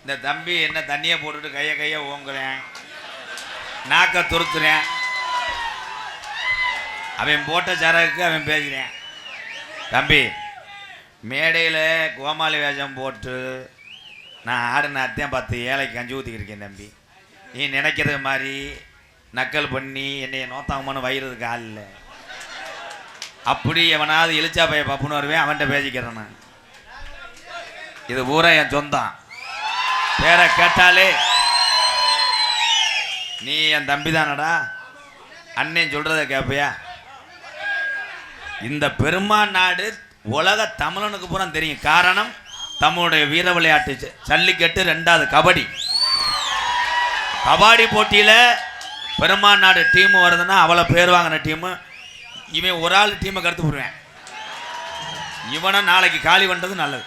இந்த தம்பி என்ன தண்ணியை போட்டுட்டு கையை ஓங்குறேன், நாக்க துருத்துறேன். அவன் போட்ட சரக்கு அவன் பேசுகிறேன். தம்பி மேடையில் கோமாளி வேஷம் போட்டு நான் ஆடின அத்தையும் 10 ஏழைக்கு கஞ்சி ஊற்றிக்கிருக்கேன். தம்பி நீ நினைக்கிறது மாதிரி நக்கல் பண்ணி என்னைய நோத்தாங்கன்னு வைகிறதுக்கு ஆள் இல்லை. அப்படி எவனாவது இழிச்சா பைய பப்புன்னு வருவேன், அவன்கிட்ட பேசிக்கிறேன் நான். இது பூரா என் சொந்தம். பேரை கேட்டாலே நீ என் தம்பி தானடா, அண்ணன் சொல்கிறத கேட்பையா? இந்த பெருமான் நாடு உலக தமிழனுக்கு பூரா தெரியும். காரணம் தமிழுடைய வீர விளையாட்டு ஜல்லிக்கட்டு, 2வது கபடி போட்டியில் பெருமான் நாடு டீம் வருதுன்னா அவ்வளோ பேர் வாங்கின டீமு. இவன் ஒரு ஆள் டீமை கருத்து போடுவேன். இவனை நாளைக்கு காலி பண்ணுறது நல்லது.